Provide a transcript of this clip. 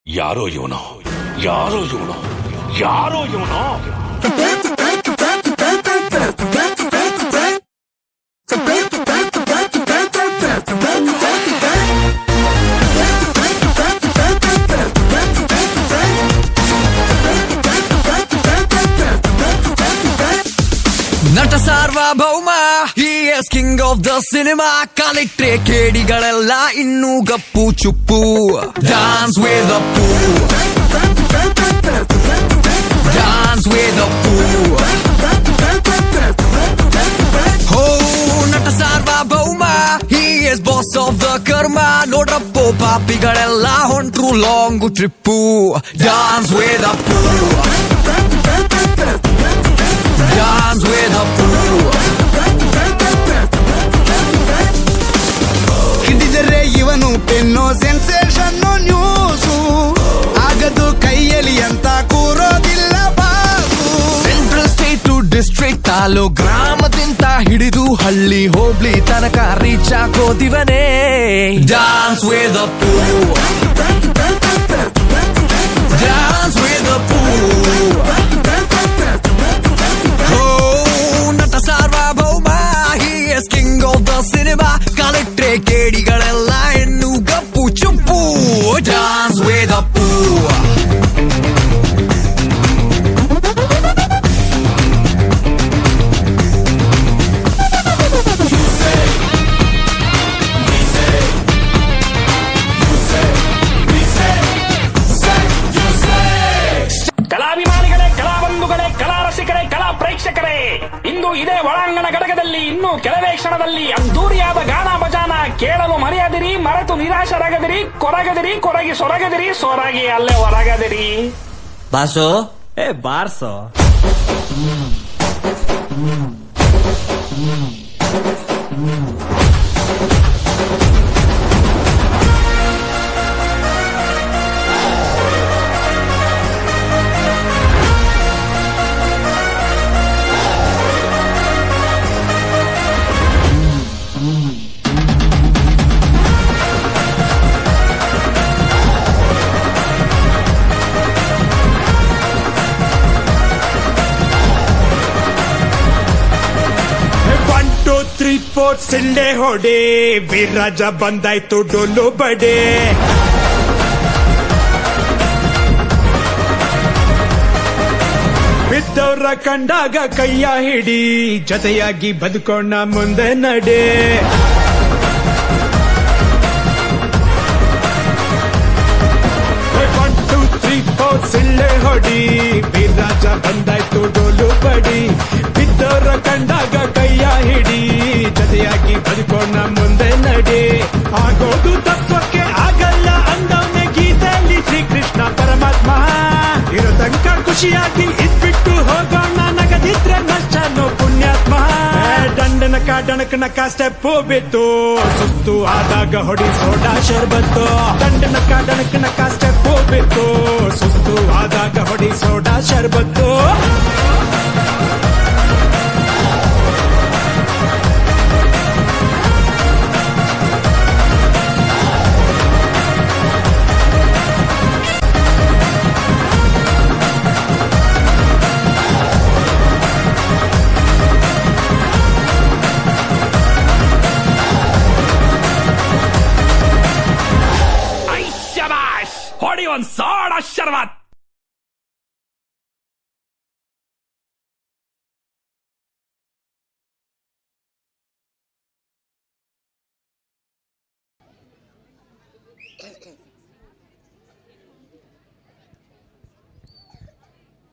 ಯಾರೋ ಇವನು ಯಾರೋ ಇವನು ಯಾರೋ ಇವನು ನಟ ಸಾರ್ವಭೌಮ he is king of the cinema ಕಾಲಿಟ್ರೆ ಕೇಡಿಗಳೆಲ್ಲ ಇನ್ನೂ ಗಪ್ಪು ಚುಪ್ಪು dance with the poo dance with the poo oh ನಟ ಸಾರ್ವಭೌಮ he is boss of the karma ನೋಡ್ರಪ್ಪೋ ಪಾಪಿಗಳೆಲ್ಲ ಹೊಂಟ್ರು long trip dance with the poo dance with a fool ಹಿಡಿದರೆ ಇವನು ಪೆನ್ನೋ sensation news ಆಗದು ಕೈಯಲ್ಲಿ ಅಂತ ಕೂರೋದಿಲ್ಲ boss central state to district ತಾಲೂ ಗ್ರಾಮದಿಂದ ಹಿಡಿದು ಹಳ್ಳಿ ಹೋಬ್ಳಿ ತನಕ ರೀಚ್ ಆಗೋದಿವನೇ dance with a fool dance with a fool ನಟ ಸಾರ್ವಭೌಮ he is king of the cinema ಕಾಲಿಟ್ರೆ ಕೇಡಿಗಳೆಲ್ಲ ಹೆಣ್ಣು ಗಪ್ಪು ಚುಪ್ಪು dance with a fool ಕಲಾಭಿಮಾನಿಗಳೇ, ಕಲಾಬಂಧುಗಳೇ, ಕಲಾರಸಿಕರೇ, ಕಲಾ ಪ್ರೇಕ್ಷಕರೇ, ಇಂದು ಇದೇ ಒಳಾಂಗಣ ಘಟಕದಲ್ಲಿ ಇನ್ನು ಕೆಲವೇ ಕ್ಷಣದಲ್ಲಿ ಅದ್ದೂರಿಯಾದ ಗಾನ ಭಜಾನ ಕೇಳಲು ಮರೆಯದಿರಿ, ಮರೆತು ನಿರಾಶರಾಗದಿರಿ, ಕೊರಗದಿರಿ, ಕೊರಗಿ ಸೊರಗದಿರಿ, ಸೊರಗಿ ಅಲ್ಲೇ ಹೊರಗದಿರಿ. ಬಾಸು ಬಾರ್ಸೋ ಸಿಳ್ಳೆ ಹೊಡೆ ವೀರರಾಜ ಬಂದಾಯ್ತು ಡೊಲ್ಲು ಬಡೆ ಬಿದ್ದವ್ರ ಕಂಡಾಗ ಕೈಯ ಹಿಡಿ ಜೊತೆಯಾಗಿ ಬದುಕೋಣ ಮುಂದೆ ನಡೆ 1 2 3 4 ಸಿಳ್ಳೆ ಹೊಡಿ ವೀರರಾಜ ಬಂದಾಯ್ತು ಡೊಲ್ಲು ಬಡಿ ಬಿದ್ದವ್ರ ಕಂಡಾಗ ಕೈಯ ಹಿಡಿ ಜೊತೆಯಾಗಿ ಬದುಕೋಣ ಮುಂದೆ ನಡೆ ಆಗೋದು ತತ್ವಕ್ಕೆ ಆಗಲ್ಲ ಅಂದವನೇ ಗೀತೆಯಲ್ಲಿ ಶ್ರೀಕೃಷ್ಣ ಪರಮಾತ್ಮ ಇರೋ ತನಕ ಖುಷಿಯಾಗಿ ಇದ್ಬಿಟ್ಟು ಹೋಗೋಣ ನಗದಿದ್ರೆ ನಷ್ಟನೋ ಪುಣ್ಯಾತ್ಮ ದಂಡನಕ ಡಣಕನಕ ಸ್ಟೆಪ್ ಬಿತ್ತು ಸುಸ್ತು ಆದಾಗ ಹೊಡಿ ಸೋಡಾ ಶರ್ಬತ್ತು ದಂಡನಕ ಡಣಕನಕ ಸ್ಟೆಪ್ ಬಿತ್ತು ಸುಸ್ತು ಆದಾಗ ಹೊಡಿ ಸೋಡಾ ಶರ್ಬತ್ತು ಹೊಡಿ ಒಂದ್ ಸೋಡ ಶರ್ಬತ್.